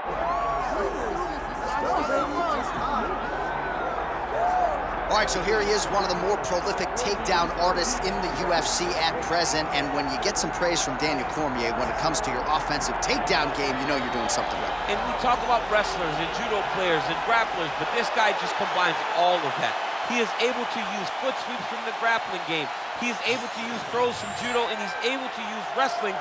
All right, so here he is, one of the more prolific takedown artists in the UFC at present. And when you get some praise from Daniel Cormier, when it comes to your offensive takedown game, you know you're doing something right. And we talk about wrestlers and judo players and grapplers, but this guy just combines all of that. He is able to use foot sweeps from the grappling game. He is able to use throws from judo, and he's able to use wrestling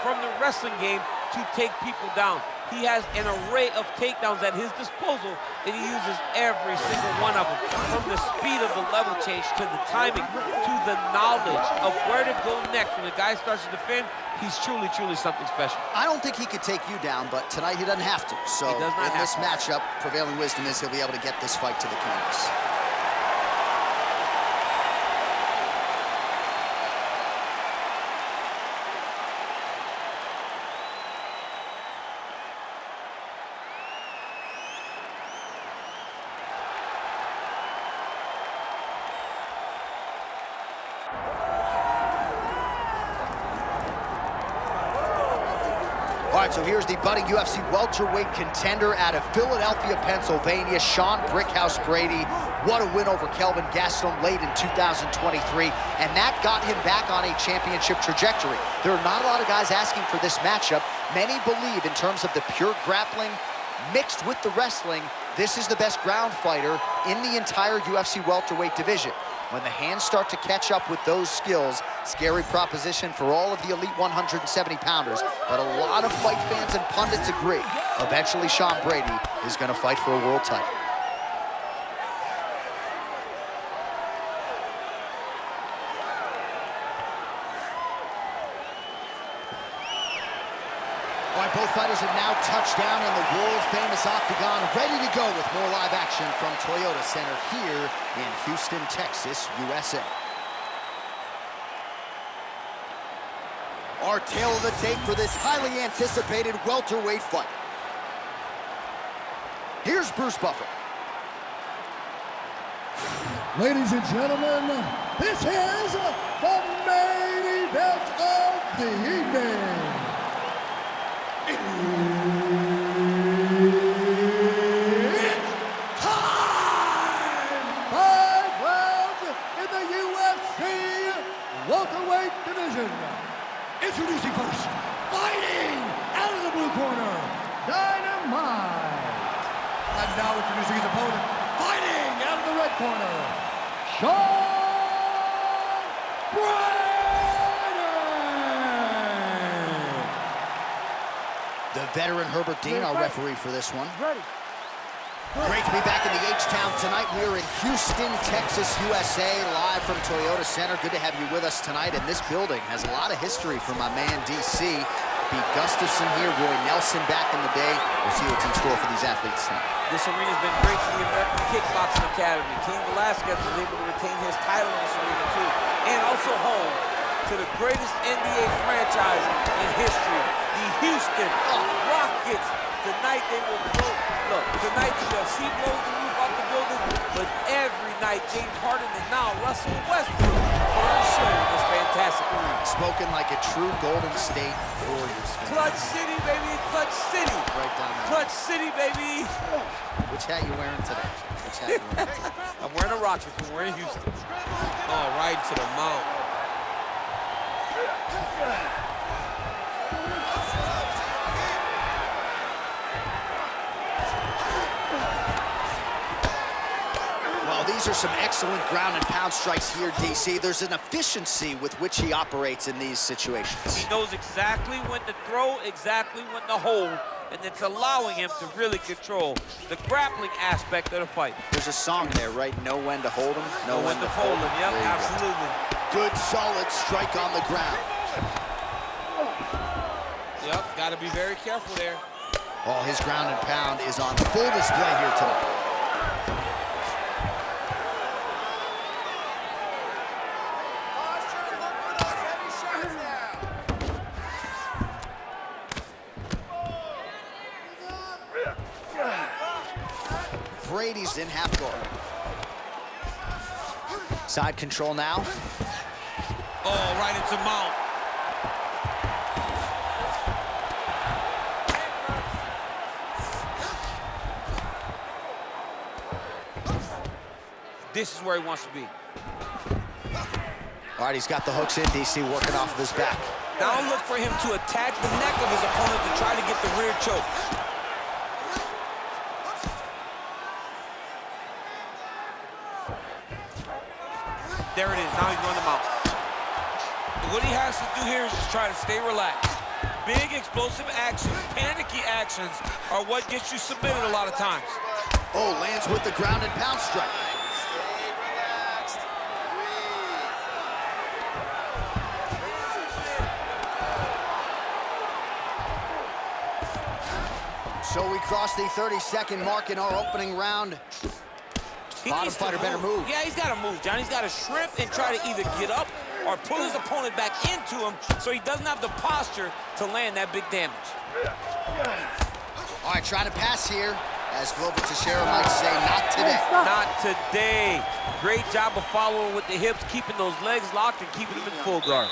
from the wrestling game to take people down. He has an array of takedowns at his disposal, and he uses every single one of them. From the speed of the level change, to the timing, to the knowledge of where to go next. When the guy starts to defend, he's truly, truly something special. I don't think he could take you down, but tonight he doesn't have to. So in this matchup, prevailing wisdom is he'll be able to get this fight to the canvas. All right, so here's the budding UFC welterweight contender out of Philadelphia, Pennsylvania, Sean Brickhouse Brady. What a win over Kelvin Gaston late in 2023, and that got him back on a championship trajectory. There are not a lot of guys asking for this matchup. Many believe, in terms of the pure grappling mixed with the wrestling, this is the best ground fighter in the entire UFC welterweight division. When the hands start to catch up with those skills, scary proposition for all of the elite 170-pounders. But a lot of fight fans and pundits agree, eventually Sean Brady is going to fight for a world title. All right, both fighters have now touched down in the world-famous octagon, ready to go with more live action from Toyota Center here in Houston, Texas, USA. Our tale of the tape for this highly anticipated welterweight fight. Here's Bruce Buffer. Ladies and gentlemen, this is the main event of the evening. It's time! 5 rounds in the UFC welterweight division. Introducing first, fighting out of the blue corner, Dynamite. And now introducing his opponent, fighting out of the red corner, Sean Brady. The veteran Herbert Dean, our referee for this one. Great to be back in the H-Town tonight. We're in Houston, Texas, USA, live from Toyota Center. Good to have you with us tonight. And this building has a lot of history for my man, DC. Pete Gustafson here, Roy Nelson back in the day. We'll see what's in store for these athletes tonight. This arena's been great for the American Kickboxing Academy. Cain Velasquez was able to retain his title in this arena, too. And also home to the greatest NBA franchise in history, the Houston Rockets. Tonight they will blow. Look, tonight the UFC blows the roof off the building, but every night James Harden and now Russell Westbrook are on show in this fantastic arena. Spoken like a true Golden State Warriors fan. Clutch City, baby, Clutch City. Right down there. Clutch City, baby. Which hat you wearing today? Which hat you wearing? I'm wearing a Rocket, but we're in Houston. Oh, right to the mount. Well, these are some excellent ground and pound strikes here, DC. There's an efficiency with which he operates in these situations. He knows exactly when to throw, exactly when to hold, and it's allowing him to really control the grappling aspect of the fight. There's a song there, right? Know when to hold him, know when to fold him. Yep, absolutely. Good, solid strike on the ground. Yep, got to be very careful there. Oh, his ground and pound is on full display here tonight. Brady's in half guard. Side control now. Oh, right into mount. this is where he wants to be. All right, he's got the hooks in, DC, working off of his back. Now look for him to attack the neck of his opponent to try to get the rear choke. There it is, now he's going to mount. What he has to do here is just try to stay relaxed. Big explosive actions, panicky actions are what gets you submitted a lot of times. Oh, lands with the ground and pound strike. So we crossed the 30-second mark in our opening round. Bottom fighter better move. Yeah, he's got to move, John. He's got to shrimp and try to either get up or pull his opponent back into him so he doesn't have the posture to land that big damage. All right, trying to pass here. As Global Teixeira might say, not today. Not today. Great job of following with the hips, keeping those legs locked and keeping them in full guard.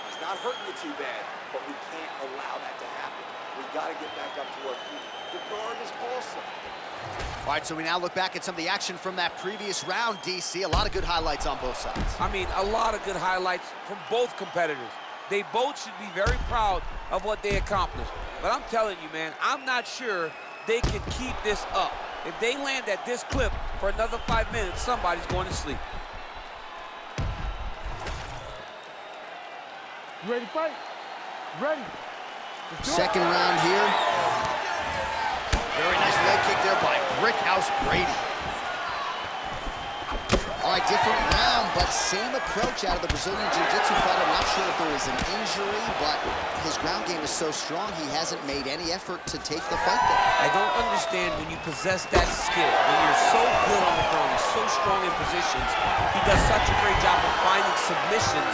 He's not hurting you too bad, but we can't allow that to happen. We got to get back up to our feet. The guard is awesome. All right, so we now look back at some of the action from that previous round, DC. A lot of good highlights on both sides. I mean, a lot of good highlights from both competitors. They both should be very proud of what they accomplished. But I'm telling you, man, I'm not sure they can keep this up. If they land at this clip for another 5 minutes, somebody's going to sleep. You ready to fight? Ready. Second round here. Very nice leg kick there by Brickhouse Brady. All right, different round, but same approach out of the Brazilian Jiu-Jitsu fighter. I'm not sure if there was an injury, but his ground game is so strong, he hasn't made any effort to take the fight there. I don't understand when you possess that skill, when you're so good on the ground, you're so strong in positions. He does such a great job of finding submissions.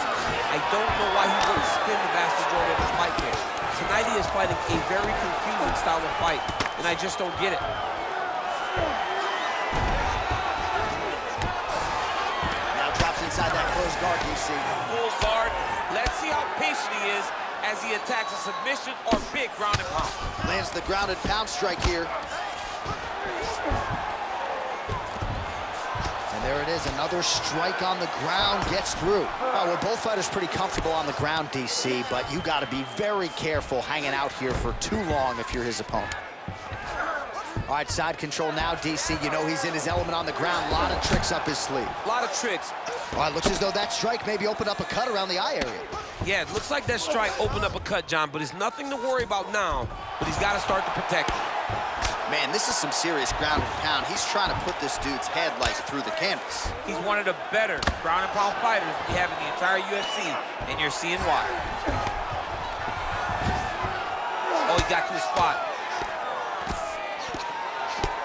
I don't know why he wouldn't spin the vast majority of his fight there. Tonight he is fighting a very confusing style of fight, and I just don't get it. Inside that closed guard, DC. Full guard. Let's see how patient he is as he attacks a submission or big ground and pound. Lands the ground and pound strike here. And there it is, another strike on the ground, gets through. Well, both fighters pretty comfortable on the ground, DC, but you got to be very careful hanging out here for too long if you're his opponent. All right, side control now, DC. You know he's in his element on the ground. A lot of tricks up his sleeve. A lot of tricks. All right, looks as though that strike maybe opened up a cut around the eye area. Yeah, it looks like that strike opened up a cut, John, but it's nothing to worry about now, but he's got to start to protect it. Man, this is some serious ground and pound. He's trying to put this dude's head like through the canvas. He's one of the better ground and pound fighters we have in the entire UFC, and you're seeing why. Oh, he got to the spot.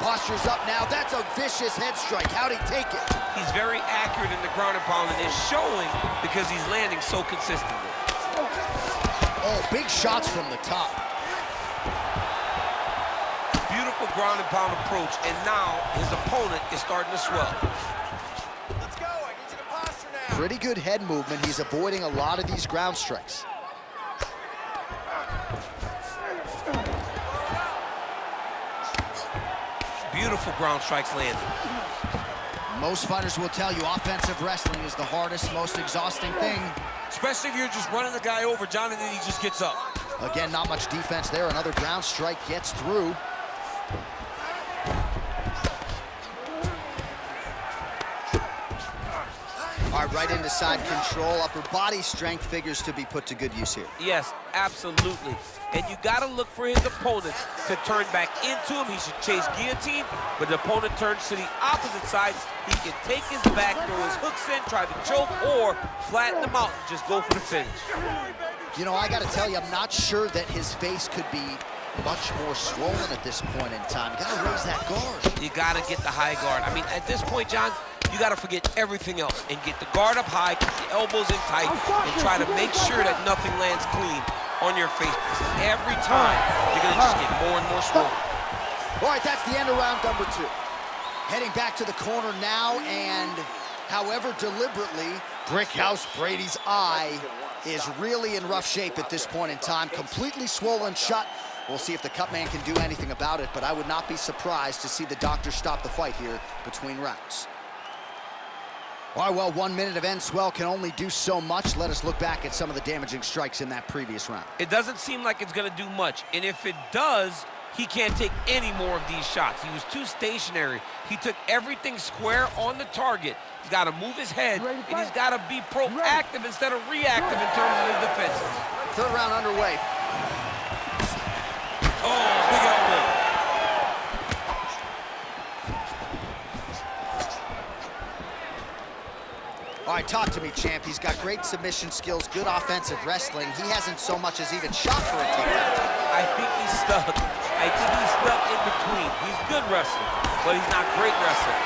Posture's up now. That's a vicious head strike. How'd he take it? He's very accurate in the ground and pound, and it's showing because he's landing so consistently. Oh, big shots from the top. Beautiful ground and pound approach, and now his opponent is starting to swell. Let's go. I need you to posture now. Pretty good head movement. He's avoiding a lot of these ground strikes. Beautiful ground strikes landed. Most fighters will tell you offensive wrestling is the hardest, most exhausting thing. Especially if you're just running the guy over, John, and then he just gets up. Again, not much defense there. Another ground strike gets through. All right, right into side control. Upper body strength figures to be put to good use here. Yes, absolutely. And you got to look for his opponents to turn back into him. He should chase guillotine, but the opponent turns to the opposite side. He can take his back, throw his hooks in, try to choke, or flatten him out and just go for the finish. You know, I got to tell you, I'm not sure that his face could be much more swollen at this point in time. You got to raise that guard. You got to get the high guard. I mean, at this point, John, you got to forget everything else and get the guard up high, keep the elbows in tight, and try to make sure that nothing lands clean on your face. Every time, you're going to just get more and more swollen. All right, that's the end of round number 2. Heading back to the corner now, and however deliberately, Brickhouse Brady's eye is really in rough shape at this point in time. Completely swollen shut. We'll see if the cut man can do anything about it, but I would not be surprised to see the doctor stop the fight here between rounds. All right, well, 1 minute of end swell can only do so much. Let us look back at some of the damaging strikes in that previous round. It doesn't seem like it's going to do much, and if it does, he can't take any more of these shots. He was too stationary. He took everything square on the target. He's got to move his head, and he's got to be proactive instead of reactive in terms of his defenses. Third round underway. Oh, big elbow. All right, talk to me, champ. He's got great submission skills, good offensive wrestling. He hasn't so much as even shot for a takedown. I think he's stuck. I think he's stuck in between. He's good wrestling, but he's not great wrestling.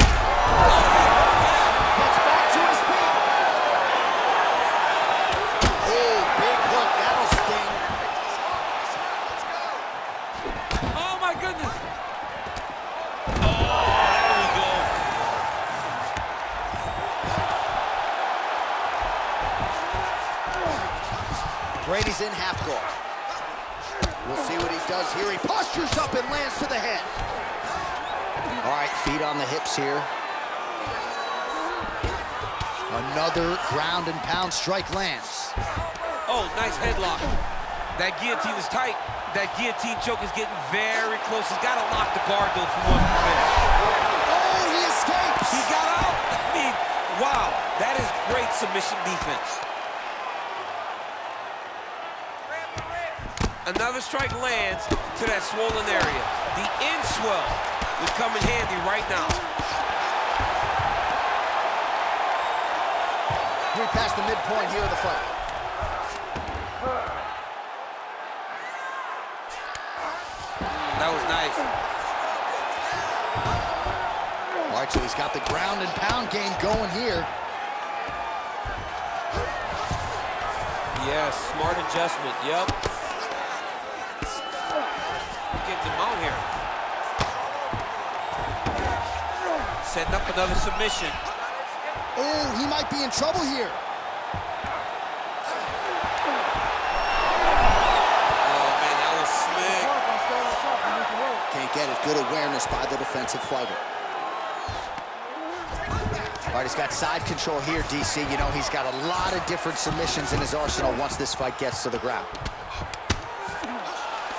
Gets back to his feet. Oh, big hook. That'll sting. Oh, my goodness. Oh, there we go. Brady's in half guard. We'll see what he does here. He postures up and lands to the head. All right, feet on the hips here. Another ground and pound strike lands. Oh, nice headlock. That guillotine is tight. That guillotine choke is getting very close. He's got to lock the guard, though, for one finish. Oh, he escapes. He got out. I mean, wow. That is great submission defense. Another strike lands to that swollen area. The end swell would come in handy right now. We're past the midpoint here of the fight. That was nice. All right, so he's got the ground and pound game going here. Yes, smart adjustment. Yep. Getting him out here. Setting up another submission. Oh, he might be in trouble here. Oh, man, that was slick. Can't get it. Good awareness by the defensive fighter. All right, he's got side control here, DC. You know, he's got a lot of different submissions in his arsenal once this fight gets to the ground.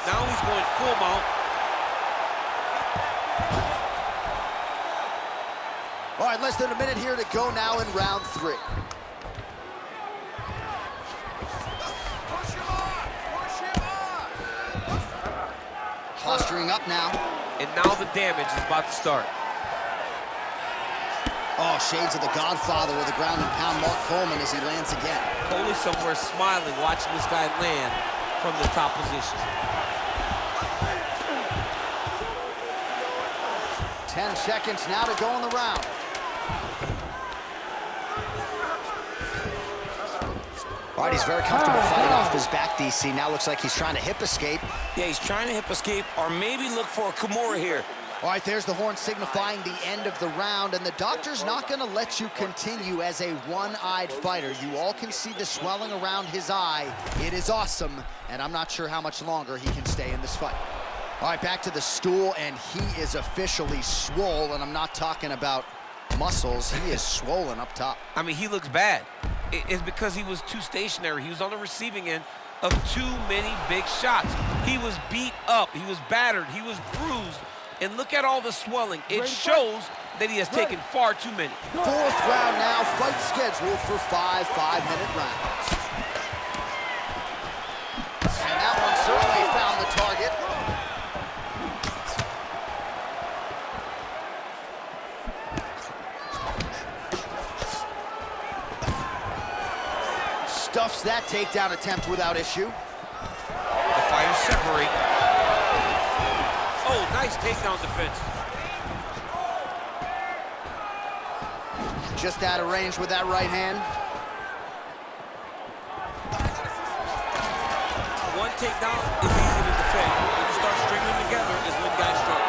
Now he's going full mount. All right, less than a minute here to go now in round 3. Posturing up now. And now the damage is about to start. Oh, shades of the Godfather of the ground and pound, Mark Coleman, as he lands again. Coley somewhere smiling, watching this guy land from the top position. 10 seconds now to go in the round. All right, he's very comfortable fighting off his back, DC. Now looks like he's trying to hip escape. Yeah, he's trying to hip escape or maybe look for a Kimura here. All right, there's the horn signifying the end of the round, and the doctor's not going to let you continue as a one-eyed fighter. You all can see the swelling around his eye. It is awesome, and I'm not sure how much longer he can stay in this fight. All right, back to the stool, and he is officially swole, and I'm not talking about muscles. He is swollen up top. I mean, he looks bad. It's because he was too stationary. He was on the receiving end of too many big shots. He was beat up. He was battered. He was bruised. And look at all the swelling. It shows that he has taken far too many. 4th round now, fight scheduled for 5 5-minute rounds. And that one certainly found the target. Stuffs that takedown attempt without issue. The fighters separate. Oh, nice takedown defense. Just out of range with that right hand. One takedown is easy to defend. When you start stringing them together is when guys struggle.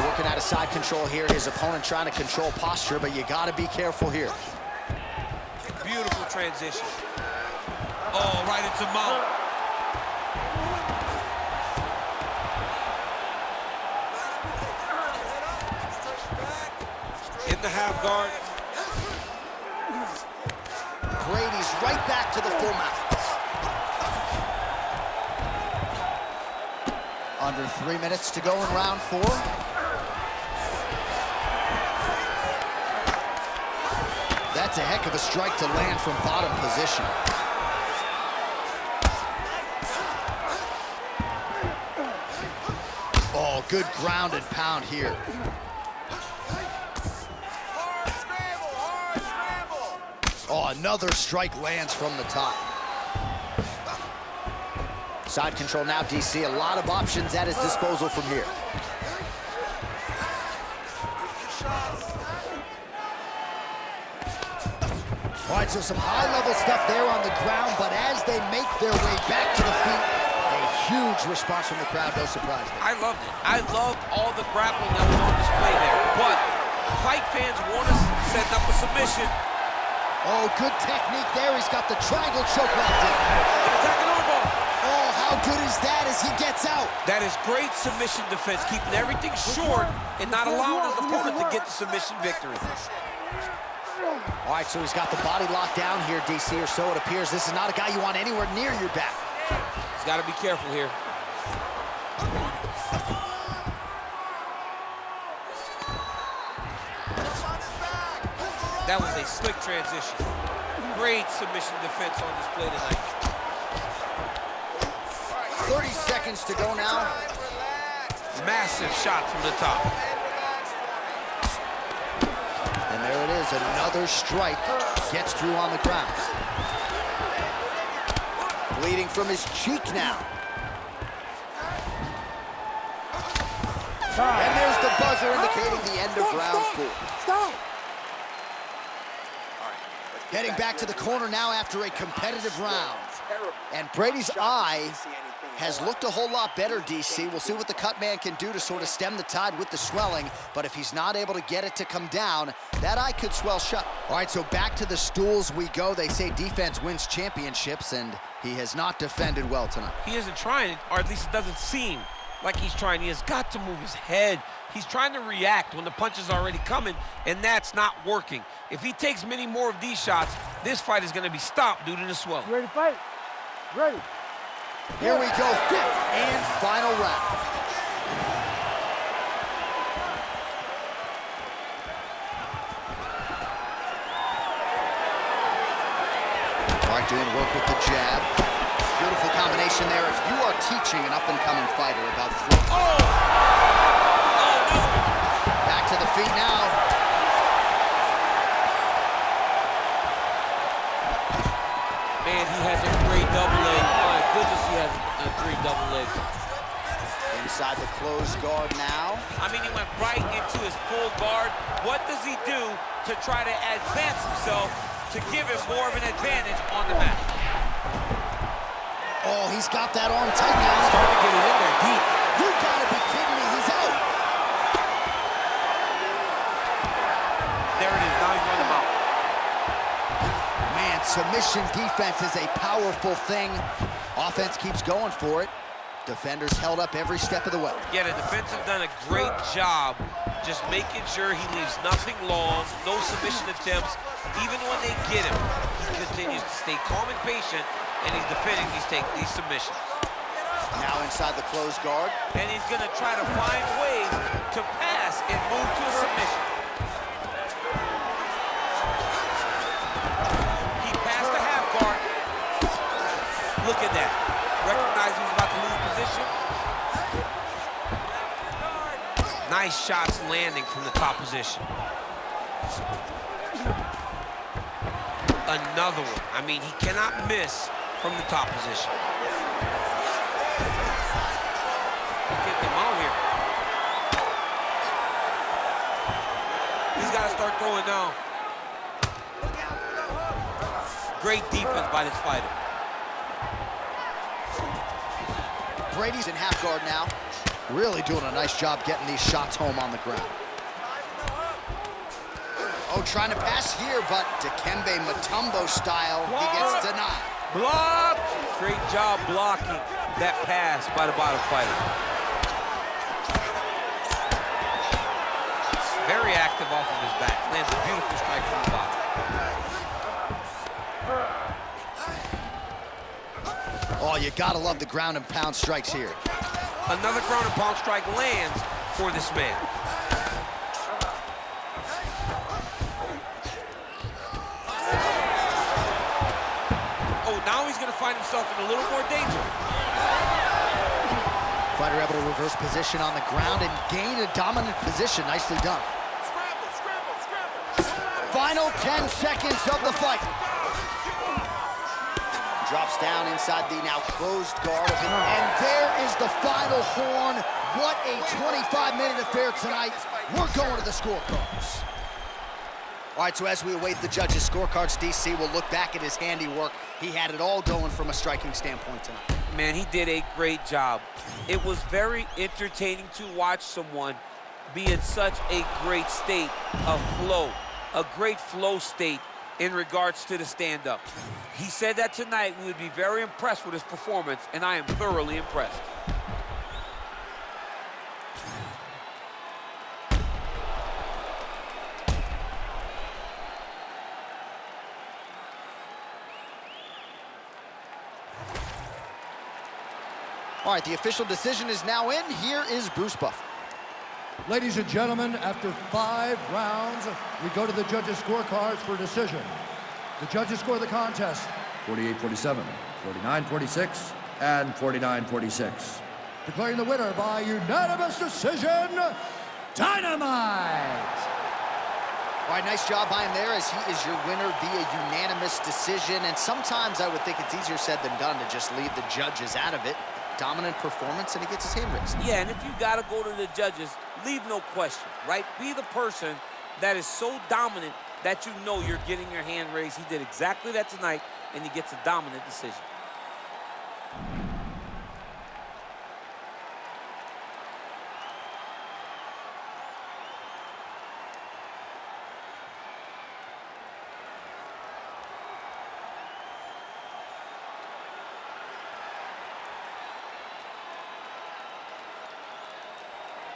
Working out of side control here. His opponent trying to control posture, but you got to be careful here. Beautiful transition. Oh, right into mount. In the half guard. Brady's right back to the full mount. Under 3 minutes to go in round 4. That's a heck of a strike to land from bottom position. Oh, good ground and pound here. Oh, another strike lands from the top. Side control now, DC. A lot of options at his disposal from here. All right, so some high-level stuff there on the ground, but as they make their way back to the feet, a huge response from the crowd, no surprise there. I loved it. I loved all the grappling that was on display there. But fight fans want us setting up a submission. Oh, good technique there. He's got the triangle choke locked in. Attacking armbar. Oh, how good is that as he gets out? That is great submission defense, keeping everything short and not allowing his opponent to get the submission victory. All right, so he's got the body locked down here, DC, or so it appears. This is not a guy you want anywhere near your back. He's got to be careful here. That was a slick transition. Great submission defense on display tonight. 30 seconds to go now. Massive shot from the top. And there it is, another strike. Gets through on the ground. Bleeding from his cheek now. And there's the buzzer indicating the end of round 4. Stop! Heading back to the corner now after a competitive round. And Brady's eye has looked a whole lot better, DC. We'll see what the cut man can do to sort of stem the tide with the swelling, but if he's not able to get it to come down, that eye could swell shut. All right, so back to the stools we go. They say defense wins championships, and he has not defended well tonight. He isn't trying, or at least it doesn't seem like he's trying. He has got to move his head. He's trying to react when the punch is already coming, and that's not working. If he takes many more of these shots, this fight is going to be stopped due to the swelling. You ready to fight? Ready. Here we go, 5th and final round. All right, doing work with the jab. Beautiful combination there. If you are teaching an up-and-coming fighter about throwing... Oh! Oh, no! Back to the feet now. Man, he has a great double leg. My goodness, he has a great double leg. Inside the closed guard now. I mean, he went right into his full guard. What does he do to try to advance himself to give him more of an advantage on the mat? Oh, he's got that arm tight now. He's starting to get it in there deep. You gotta be kidding me, he's out. There it is, now he's on the mount. Man, submission defense is a powerful thing. Offense keeps going for it. Defenders held up every step of the way. Yeah, the defense have done a great job just making sure he leaves nothing long, no submission attempts. Even when they get him, he continues to stay calm and patient, and he's defending these submissions. Now inside the closed guard. And he's going to try to find ways to pass and move to a submission. He passed the half guard. Look at that. Recognize he was about to lose position. Nice shots landing from the top position. Another one. I mean, he cannot miss from the top position. Get him out here. He's got to start throwing now. Great defense by this fighter. Brady's in half guard now. Really doing a nice job getting these shots home on the ground. Oh, trying to pass here, but Dikembe Mutombo style, he gets denied. Blocked! Great job blocking that pass by the bottom fighter. Very active off of his back. Lands a beautiful strike from the bottom. Oh, you gotta love the ground and pound strikes here. Another ground and pound strike lands for this man. Oh, now he's gonna find himself in a little more danger. Fighter able to reverse position on the ground and gain a dominant position. Nicely done. Final 10 seconds of the fight. Drops down inside the now closed guard. And there is the final horn. What a 25-minute affair tonight. We're going to the scorecards. All right, so as we await the judges' scorecards, DC will look back at his handiwork. He had it all going from a striking standpoint tonight. Man, he did a great job. It was very entertaining to watch someone be in such a great state of flow, a great flow state in regards to the stand-up. He said that tonight we would be very impressed with his performance, and I am thoroughly impressed. All right, the official decision is now in. Here is Bruce Buffer. Ladies and gentlemen, after 5 rounds, we go to the judges' scorecards for decision. The judges score the contest 48-47, 49-46, and 49-46. Declaring the winner by unanimous decision, Dynamite! All right, nice job by him there as he is your winner via unanimous decision. And sometimes I would think it's easier said than done to just leave the judges out of it. Dominant performance, and he gets his hand raised. Yeah, and if you gotta go to the judges, leave no question, right? Be the person that is so dominant that you know you're getting your hand raised. He did exactly that tonight, and he gets a dominant decision.